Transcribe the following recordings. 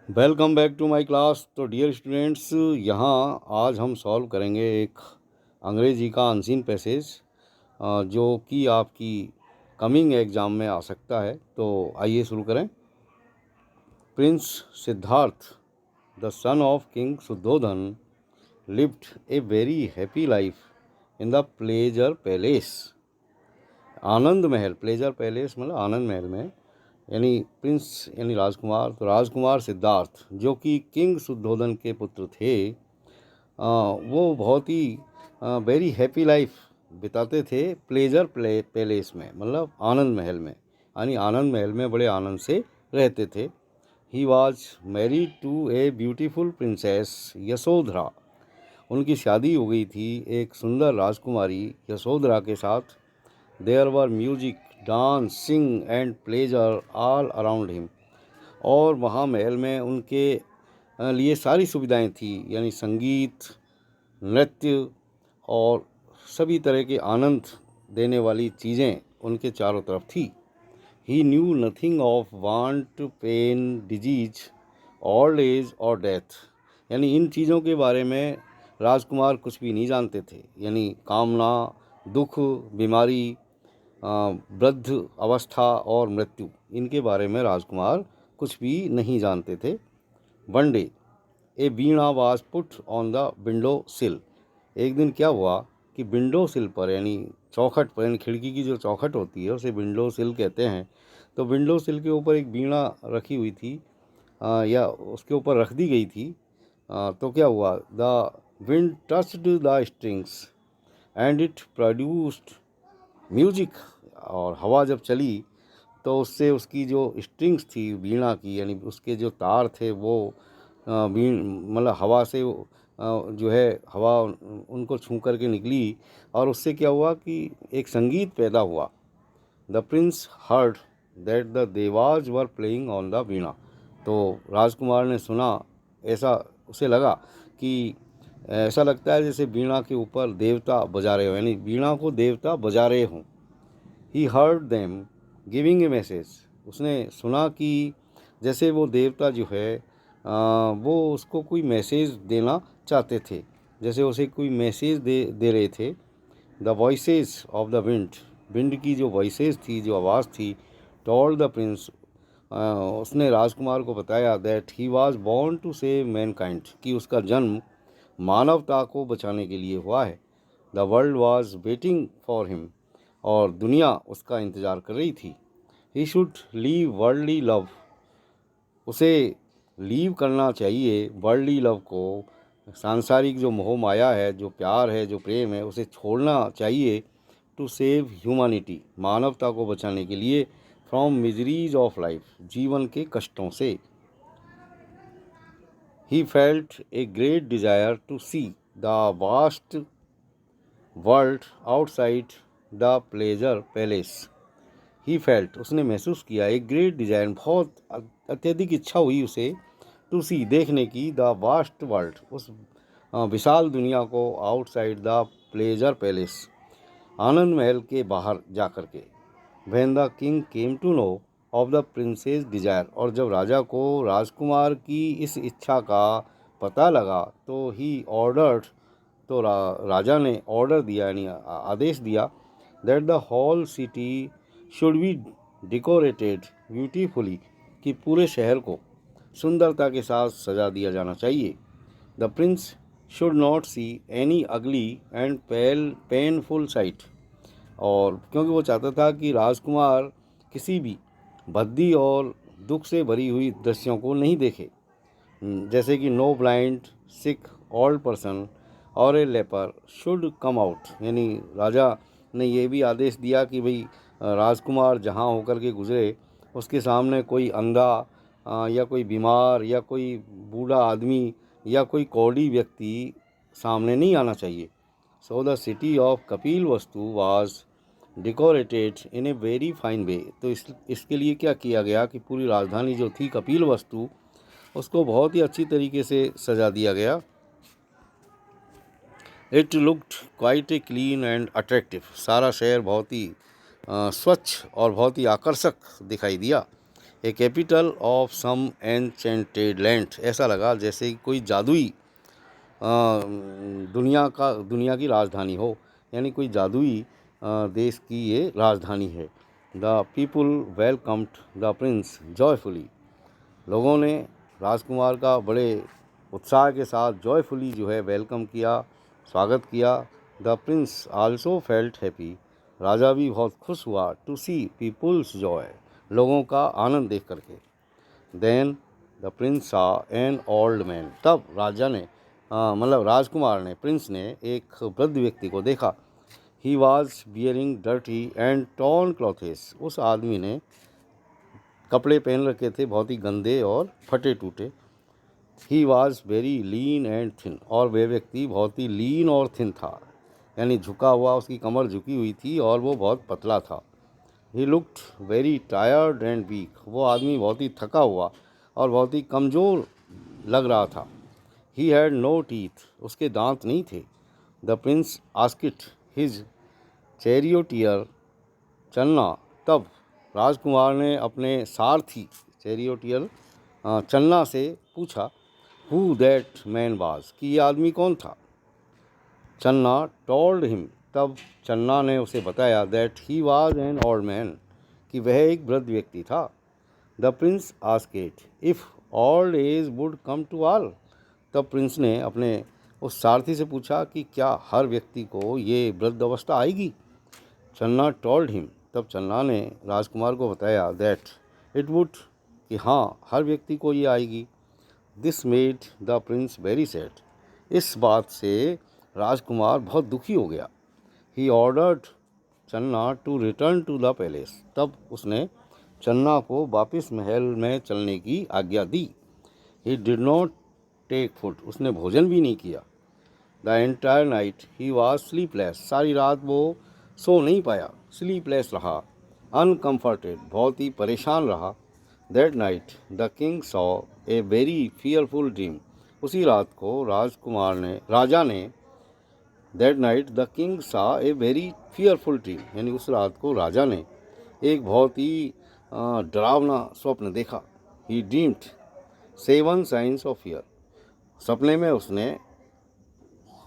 Welcome back to my class. तो dear students, यहाँ आज हम सॉल्व करेंगे एक अंग्रेजी का अनसीन पैसेज जो कि आपकी कमिंग एग्ज़ाम में आ सकता है। तो आइए शुरू करें। Prince Siddhartha, the son of king Shuddhodana, lived a very happy life in the pleasure palace. आनंद महल, प्लेजर पैलेस मतलब आनंद महल में, यानी प्रिंस यानी राजकुमार। तो राजकुमार सिद्धार्थ जो कि किंग शुद्धोधन के पुत्र थे, वो बहुत ही वेरी हैप्पी लाइफ बिताते थे प्लेजर पैलेस में, मतलब आनंद महल में, यानी आनंद महल में बड़े आनंद से रहते थे। He was married to a beautiful princess Yashodhara. उनकी शादी हो गई थी एक सुंदर राजकुमारी यशोधरा के साथ। There were music, dance, sing and pleasure all around him. और वहाँ महल में उनके लिए सारी सुविधाएं थी, यानी संगीत, नृत्य और सभी तरह के आनंद देने वाली चीज़ें उनके चारों तरफ थी। He knew nothing of want, pain, disease, old age और डेथ। यानी इन चीज़ों के बारे में राजकुमार कुछ भी नहीं जानते थे, यानी कामना, दुख, बीमारी, वृद्ध अवस्था और मृत्यु, इनके बारे में राजकुमार कुछ भी नहीं जानते थे। One day A Veena was put on the window सिल। एक दिन क्या हुआ कि विंडो सिल पर, यानी चौखट पर, यानी खिड़की की जो चौखट होती है उसे विंडो सिल कहते हैं। तो विंडो सिल के ऊपर एक वीणा रखी हुई थी, या उसके ऊपर रख दी गई थी। तो क्या हुआ, the wind touched the strings and it produced music. और हवा जब चली तो उससे उसकी जो स्ट्रिंग्स थी वीणा की, यानी उसके जो तार थे वो मतलब हवा से जो है हवा उनको छू करके निकली, और उससे क्या हुआ कि एक संगीत पैदा हुआ। The prince heard that the devas were playing on the veena. तो राजकुमार ने सुना, ऐसा उसे लगा कि ऐसा लगता है जैसे वीणा के ऊपर देवता बजा रहे हो, यानी वीणा को देवता बजा रहे हों। He heard them giving a message. उसने सुना कि जैसे वो देवता जो है वो उसको कोई मैसेज देना चाहते थे, जैसे उसे कोई मैसेज दे रहे थे। The voices of the wind, wind की जो वॉइसेस थी, जो आवाज़ थी, टोल्ड द प्रिंस, उसने राजकुमार को बताया that he was born to save mankind, कि उसका जन्म मानवता को बचाने के लिए हुआ है। The world was waiting for him, और दुनिया उसका इंतज़ार कर रही थी। He should leave worldly love, उसे लीव करना चाहिए वर्ल्डली लव को, सांसारिक जो मोह माया है, जो प्यार है, जो प्रेम है, उसे छोड़ना चाहिए। टू सेव ह्यूमैनिटी, मानवता को बचाने के लिए। फ्रॉम मिजरीज ऑफ लाइफ, जीवन के कष्टों से। He felt a great desire to see the vast world outside the pleasure palace. He felt, उसने महसूस किया, एक ग्रेट डिज़ायर, बहुत अत्यधिक इच्छा हुई उसे, टू सी, देखने की, द वास्ट वर्ल्ड, उस विशाल दुनिया को, आउटसाइड द प्लेजर पैलेस, आनंद महल के बाहर जा कर के। When the king came to know of the prince's desire, और जब राजा को राजकुमार की इस इच्छा का पता लगा तो ही ऑर्डर्ड, तो राजा ने ऑर्डर दिया, यानी आदेश दिया, that the whole city should be decorated beautifully, कि पूरे शहर को सुंदरता के साथ सजा दिया जाना चाहिए। The Prince should not see any अगली एंड पेनफुल साइट, और क्योंकि वो चाहता था कि राजकुमार किसी भी भद्दी और दुख से भरी हुई दृश्यों को नहीं देखे, जैसे कि नो ब्लाइंड, सिक, ओल्ड पर्सन और ए लेपर शुड कम आउट। यानी राजा ने ये भी आदेश दिया कि भाई राजकुमार जहाँ होकर के गुजरे उसके सामने कोई अंधा या कोई बीमार या कोई बूढ़ा आदमी या कोई कौड़ी व्यक्ति सामने नहीं आना चाहिए। So the city of Kapilavastu was decorated in a very fine way. तो इसके लिए क्या किया गया कि पूरी राजधानी जो थी कपिल वस्तु, उसको बहुत ही अच्छी तरीके से सजा दिया गया। It looked quite a clean and attractive, सारा शहर बहुत ही स्वच्छ और बहुत ही आकर्षक दिखाई दिया। A capital of some enchanted land, ऐसा लगा जैसे कोई जादुई दुनिया की राजधानी हो, यानी कोई जादुई देश की ये राजधानी है। The people welcomed the Prince joyfully, लोगों ने राजकुमार का बड़े उत्साह के साथ जॉयफुली जो है वेलकम किया, स्वागत किया। The prince also felt happy, राजा भी बहुत खुश हुआ टू सी पीपुल्स जॉय, लोगों का आनंद देख करके। देन द प्रिंस सा एन ओल्ड मैन, तब राजा ने मतलब राजकुमार ने, प्रिंस ने एक वृद्ध व्यक्ति को देखा। He was bearing dirty and torn clothes, उस आदमी ने कपड़े पहन रखे थे बहुत ही गंदे और फटे टूटे। He was very lean and thin, और वह व्यक्ति बहुत ही लीन और थिन था, यानी झुका हुआ, उसकी कमर झुकी हुई थी और वो बहुत पतला था। He looked very tired and weak, वो आदमी बहुत ही थका हुआ और बहुत ही कमज़ोर लग रहा था। ही हैड नो टीथ, उसके दांत नहीं थे। द प्रिंस आस्किट हिज चैरियोटियर चलना, तब राजकुमार ने अपने सारथी चैरियोटियर चलना से पूछा हु दैट मैन वाज, कि ये आदमी कौन था। चन्ना टोल्ड हिम, तब चन्ना ने उसे बताया that he was an old man, कि वह एक वृद्ध व्यक्ति था। The prince asked if old age would come to all, तब प्रिंस ने अपने उस सारथी से पूछा कि क्या हर व्यक्ति को ये वृद्ध अवस्था आएगी। चन्ना टोल्ड हिम, तब चन्ना ने राजकुमार को बताया दैट इट वुड, कि हाँ हर व्यक्ति को ये आएगी। This made the prince very sad, इस बात से राजकुमार बहुत दुखी हो गया। He ordered Channa to return to the palace, तब उसने चन्ना को वापस महल में चलने की आज्ञा दी। He did not take food, उसने भोजन भी नहीं किया। The entire night he was sleepless, सारी रात वो सो नहीं पाया, स्लीपलेस रहा, अनकम्फर्टेड, बहुत ही परेशान रहा। That night the king saw a very fearful dream, उसी रात को राजा ने दैट नाइट द किंग सा ए वेरी फियरफुल ड्रीम, यानी उस रात को राजा ने एक बहुत ही डरावना स्वप्न देखा। ही ड्रीम्ड 7 साइंस ऑफ फियर, सपने में उसने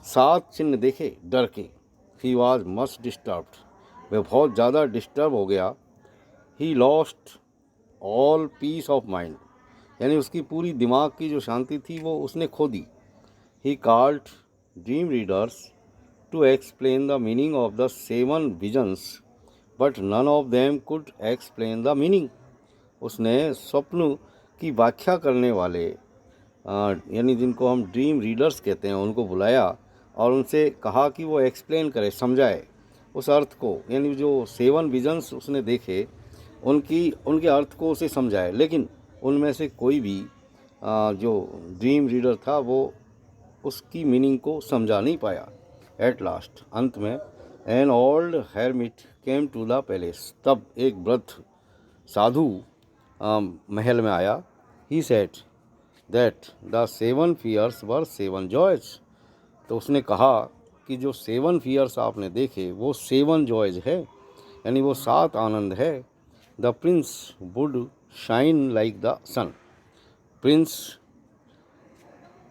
7 चिन्ह देखे डर के। ही वॉज मच डिस्टर्ब्ड, वह बहुत ज़्यादा डिस्टर्ब हो गया। He lost all peace of mind, यानी उसकी पूरी दिमाग की जो शांति थी वो उसने खो दी। He called dream readers to explain the meaning of the 7 visions, but none of them could explain the meaning. उसने स्वप्न की व्याख्या करने वाले यानी जिनको हम ड्रीम रीडर्स कहते हैं उनको बुलाया और उनसे कहा कि वो एक्सप्लेन करे, समझाए उस अर्थ को, यानी जो 7 विजन्स उसने देखे उनके अर्थ को उसे समझाए, लेकिन उनमें से कोई भी जो ड्रीम रीडर था वो उसकी मीनिंग को समझा नहीं पाया। एट लास्ट, अंत में, an old hermit came to the palace, तब एक वृद्ध साधु महल में आया। He said that the 7 fears were 7 joys, तो उसने कहा कि जो 7 फियर्स आपने देखे वो 7 जॉयज है, यानी वो 7 आनंद है। The prince would shine like the sun, prince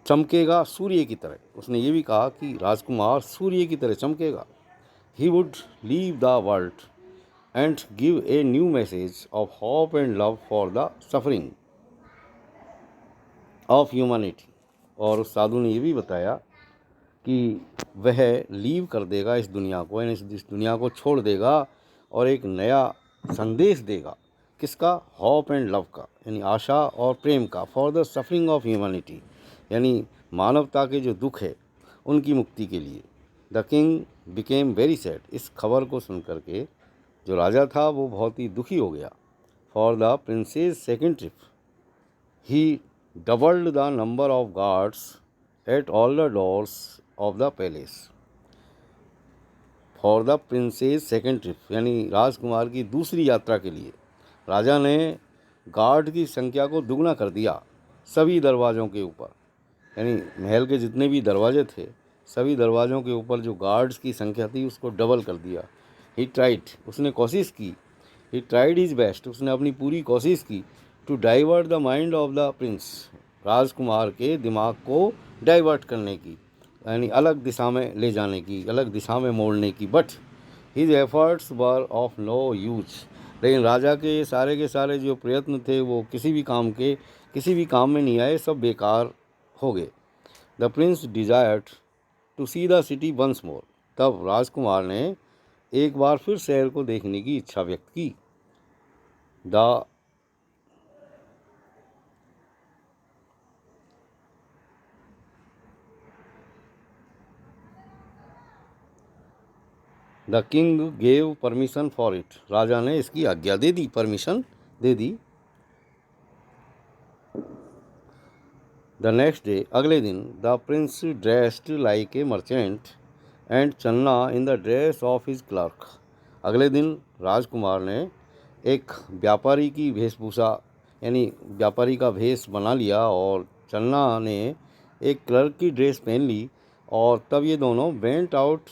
चमकेगा सूर्य की तरह, उसने ये भी कहा कि राजकुमार सूर्य की तरह चमकेगा। He would leave the world and give a new message of hope and love for the suffering of humanity, और उस साधु ने ये भी बताया कि वह लीव कर देगा इस दुनिया को, यानी इस दुनिया को छोड़ देगा और एक नया संदेश देगा, किसका, होप एंड लव का, यानी आशा और प्रेम का, for the suffering of humanity, यानी मानवता के जो दुख है उनकी मुक्ति के लिए। The king became very sad, इस खबर को सुनकर के जो राजा था वो बहुत ही दुखी हो गया। For the princess second trip he doubled the number of guards at all the doors of the palace. For the princess second trip, यानी राजकुमार की दूसरी यात्रा के लिए राजा ने गार्ड की संख्या को दुगना कर दिया सभी दरवाज़ों के ऊपर, यानी महल के जितने भी दरवाजे थे सभी दरवाज़ों के ऊपर जो गार्ड्स की संख्या थी उसको डबल कर दिया। ही ट्राइड, उसने कोशिश की, ही ट्राइड हिज बेस्ट, उसने अपनी पूरी कोशिश की to divert the mind of the prince, राजकुमार के दिमाग को डाइवर्ट करने की, यानी अलग दिशा में ले जाने की, अलग दिशा में मोड़ने की। But his efforts were of no use, लेकिन राजा के सारे जो प्रयत्न थे वो किसी भी काम में नहीं आए, सब बेकार हो गए। The prince desired to see the city once more, तब राजकुमार ने एक बार फिर शहर को देखने की इच्छा व्यक्त की। The king gave permission for it, राजा ने इसकी आज्ञा दे दी, परमिशन दे दी। द नेक्स्ट डे, अगले दिन, the prince dressed like a merchant and Channa in the dress of his clerk, अगले दिन राजकुमार ने एक व्यापारी की वेशभूषा, यानी व्यापारी का भेष बना लिया, और चन्ना ने एक क्लर्क की ड्रेस पहन ली, और तब ये दोनों went out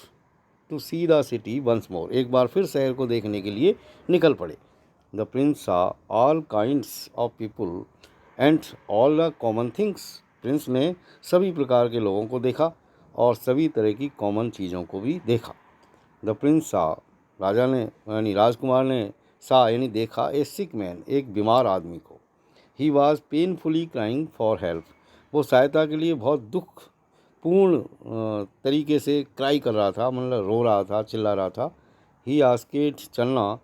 to see the city once more, एक बार फिर शहर को देखने के लिए निकल पड़े। द प्रिंस सा all kinds of people and all the common things, Prince ने सभी प्रकार के लोगों को देखा और सभी तरह की कॉमन चीज़ों को भी देखा। द प्रिंस सा, राजा ने यानी राजकुमार ने सा यानी देखा, ए सिक मैन, एक बीमार आदमी को। He was painfully crying for help, वो सहायता के लिए बहुत दुख पूर्ण तरीके से क्राई कर रहा था, मतलब रो रहा था, चिल्ला रहा था। ही आस्केड चन्ना,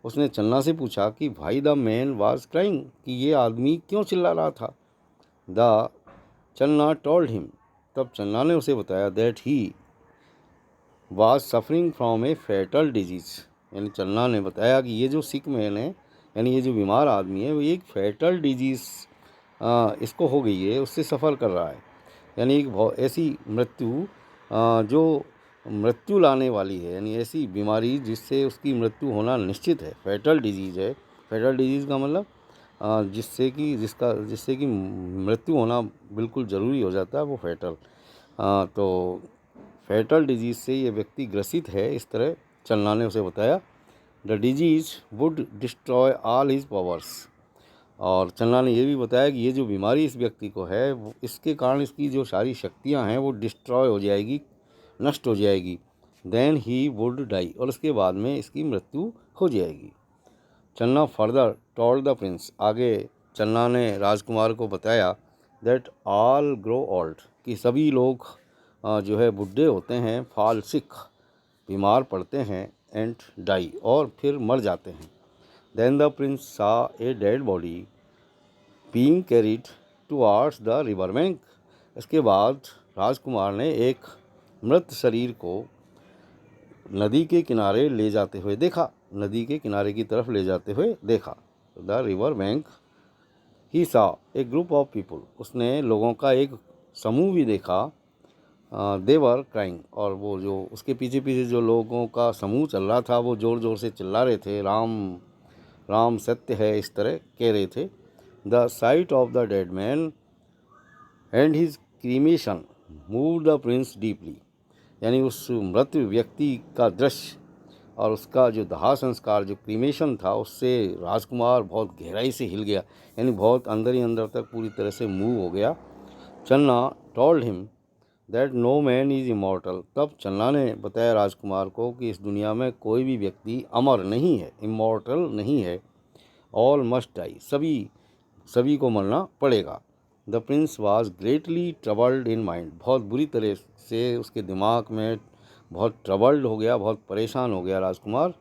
उसने चन्ना से पूछा कि भाई द मैन वाज क्राइंग, कि ये आदमी क्यों चिल्ला रहा था। द चन्ना टोल्ड हिम, तब चन्ना ने उसे बताया, that he was suffering from A fatal disease, यानी चन्ना ने बताया कि ये जो सिक मैन है, यानी ये जो बीमार आदमी है, वो एक फैटल डिजीज़ इसको हो गई है, उससे सफ़र कर रहा है, यानी एक ऐसी मृत्यु जो मृत्यु लाने वाली है, यानी ऐसी बीमारी जिससे उसकी मृत्यु होना निश्चित है, फैटल डिजीज़ है। फैटल डिजीज़ का मतलब जिससे कि मृत्यु होना बिल्कुल ज़रूरी हो जाता है, वो फैटल। तो फैटल डिजीज़ से ये व्यक्ति ग्रसित है, इस तरह चन्ना ने उसे बताया। The disease would destroy all his powers, और चन्ना ने यह भी बताया कि ये जो बीमारी इस व्यक्ति को है, वो इसके कारण इसकी जो सारी शक्तियां हैं वो डिस्ट्रॉय हो जाएगी, नष्ट हो जाएगी। देन ही वुड डाई, और उसके बाद में इसकी मृत्यु हो जाएगी। चन्ना फर्दर टोल्ड द प्रिंस, आगे चन्ना ने राजकुमार को बताया, दैट ऑल ग्रो ओल्ड, कि सभी लोग जो है बुढ़े होते हैं, फॉल सिक, बीमार पड़ते हैं, एंड डाई, और फिर मर जाते हैं। देन द प्रिंस सा ए dead body being carried towards the river bank, इसके बाद राजकुमार ने एक मृत शरीर को नदी के किनारे ले जाते हुए देखा, नदी के किनारे की तरफ ले जाते हुए देखा। द रिवर बैंक ही सा ए ग्रुप ऑफ पीपल, उसने लोगों का एक समूह भी देखा। देवर क्राइंग, और वो जो उसके पीछे पीछे जो लोगों का समूह चल रहा था, वो ज़ोर ज़ोर से चिल्ला रहे थे, राम राम सत्य है, इस तरह कह रहे थे। The site of the dead man and his cremation move the Prince deeply, यानी उस मृत व्यक्ति का दृश्य और उसका जो दाह संस्कार, जो क्रीमेशन था, उससे राजकुमार बहुत गहराई से हिल गया, यानी बहुत अंदर ही अंदर तक पूरी तरह से मूव हो गया। Channa told him that no man is immortal, तब चन्ना ने बताया राजकुमार को कि इस दुनिया में कोई भी व्यक्ति अमर नहीं है, इमॉर्टल नहीं है। ऑल मस्ट डाई, सभी को मरना पड़ेगा। The Prince was greatly troubled in mind, बहुत बुरी तरह से उसके दिमाग में बहुत ट्रबल्ड हो गया, बहुत परेशान हो गया राजकुमार।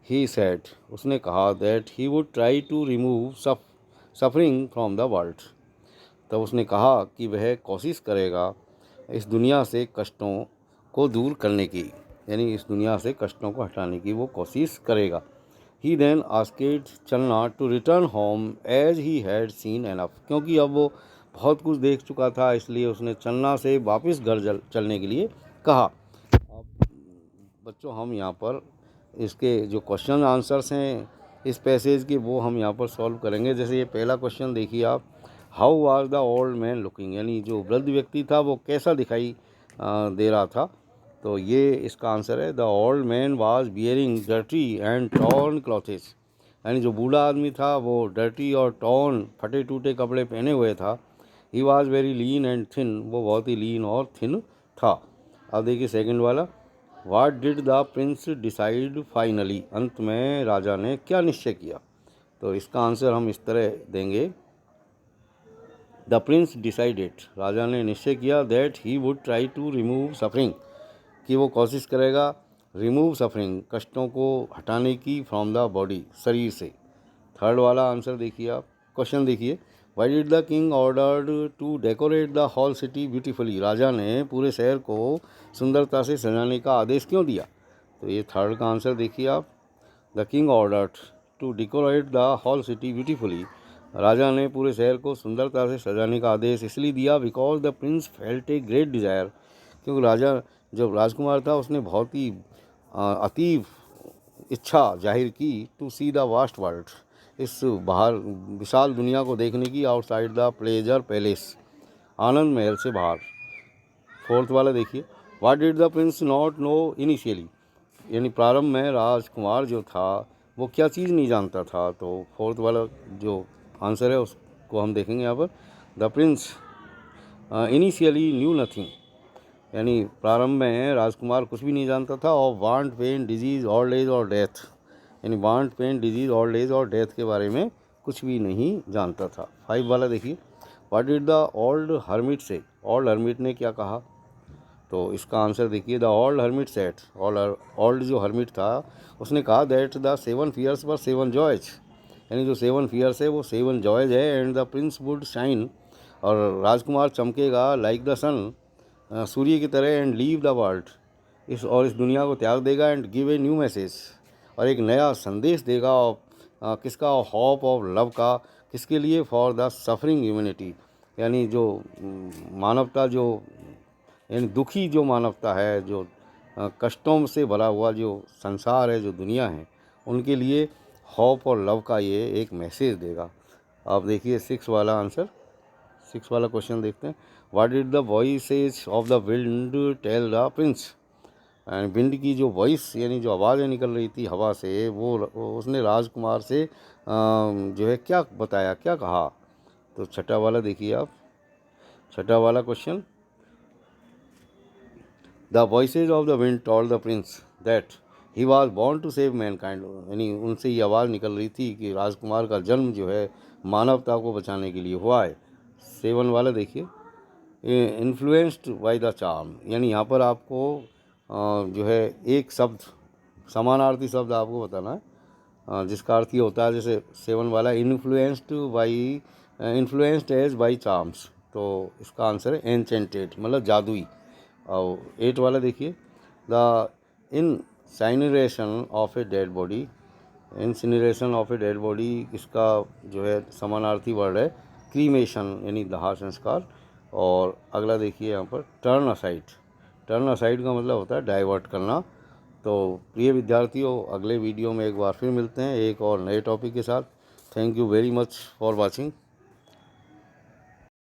ही सेड, उसने कहा, that he would try to remove suffering from the world, तब उसने कहा कि वह कोशिश करेगा इस दुनिया से कष्टों को दूर करने की, यानी इस दुनिया से कष्टों को हटाने की वो कोशिश करेगा। He then asked Channa to return home as he had seen enough, क्योंकि अब वो बहुत कुछ देख चुका था, इसलिए उसने चन्ना से वापस घर चलने के लिए कहा। अब बच्चों, हम यहाँ पर इसके जो क्वेश्चन आंसर्स हैं इस पैसेज के, वो हम यहाँ पर सॉल्व करेंगे। जैसे ये पहला क्वेश्चन देखिए आप, how was the old man looking, यानी जो वृद्ध व्यक्ति था वो कैसा दिखाई दे रहा था, तो ये इसका आंसर है, the old man was bearing dirty and torn clothes, यानी जो बूढ़ा आदमी था वो डर्टी और टॉर्न फटे टूटे कपड़े पहने हुए था। He was very lean and thin, वो बहुत ही लीन और थिन था। अब देखिए सेकंड वाला, what did the Prince decide finally, अंत में राजा ने क्या निश्चय किया। तो इसका आंसर हम इस तरह देंगे, द प्रिंस डिसाइडेड, राजा ने निश्चय किया, that he would try to remove suffering, कि वो कोशिश करेगा रिमूव सफरिंग, कष्टों को हटाने की, फ्रॉम द बॉडी, शरीर से। थर्ड वाला आंसर देखिए आप, क्वेश्चन देखिए, why did the king ordered to decorate the whole city beautifully, राजा ने पूरे शहर को सुंदरता से सजाने का आदेश क्यों दिया। तो ये थर्ड का आंसर देखिए आप, the king ordered to decorate the whole city beautifully, राजा ने पूरे शहर को सुंदरता से सजाने का आदेश इसलिए दिया, because the Prince felt a great desire, क्योंकि राजा जब राजकुमार था उसने बहुत ही अतीव इच्छा जाहिर की, to see the vast world, इस बाहर विशाल दुनिया को देखने की, आउटसाइड द प्लेजर पैलेस, आनंद महल से बाहर। फोर्थ वाला देखिए, what did the prince not know initially, यानी प्रारंभ में राजकुमार जो था वो क्या चीज़ नहीं जानता था। तो फोर्थ वाला जो आंसर है उसको हम देखेंगे यहाँ पर, the Prince initially knew nothing, यानी प्रारंभ में राजकुमार कुछ भी नहीं जानता था, और want pain disease old age और डेथ, यानी want pain disease old age और डेथ के बारे में कुछ भी नहीं जानता था। 5 वाला देखिए, what did the old hermit से, ओल्ड हर्मिट ने क्या कहा। तो इसका आंसर देखिए, the old hermit said, old जो हर्मिट था उसने कहा, that the 7 fears were 7 joys, यानी जो 7 फियर्स है वो 7 जॉयज है, and the prince would shine, और राजकुमार चमकेगा लाइक द सन, सूर्य की तरह, एंड लीव द वर्ल्ड, इस दुनिया को त्याग देगा, and give a new message, और एक नया संदेश देगा, और किसका, होप ऑफ लव का, किसके लिए, फॉर द सफरिंग ह्यूमैनिटी, यानी जो मानवता, जो यानी दुखी जो मानवता है, जो कष्टों से भरा हुआ जो संसार है, जो दुनिया है, उनके लिए होप और लव का ये एक मैसेज देगा। आप देखिए 6 वाला आंसर, 6 वाला क्वेश्चन देखते हैं, what did the voices of the wind tell the prince, and wind की जो वॉइस यानी जो आवाज़ें निकल रही थी हवा से, वो उसने राजकुमार से जो है क्या बताया, क्या कहा। तो छठा वाला देखिए आप, छठा वाला question, the voices of the wind told the prince that he was born to save mankind, यानी उनसे ये आवाज़ निकल रही थी कि राजकुमार का जन्म जो है मानवता को बचाने के लिए हुआ है। 7 वाला देखिए, इन्फ्लुएंस्ड बाय द चार्म, यानी यहाँ पर आपको जो है एक शब्द, समानार्थी शब्द आपको बताना है, जिसका अर्थ ये होता है, जैसे 7 वाला influenced by, influenced as by charms, तो इसका आंसर है एनचेंटेड, मतलब जादुई। और 8 वाला देखिए, the incineration of a dead body, incineration of a dead body, इसका जो है समानार्थी वर्ड है क्रीमेशन, यानी दाह संस्कार। और अगला देखिए यहाँ पर, टर्न असाइड, टर्न असाइड का मतलब होता है डाइवर्ट करना। तो प्रिय विद्यार्थियों, अगले वीडियो में एक बार फिर मिलते हैं एक और नए टॉपिक के साथ। Thank you very much for watching.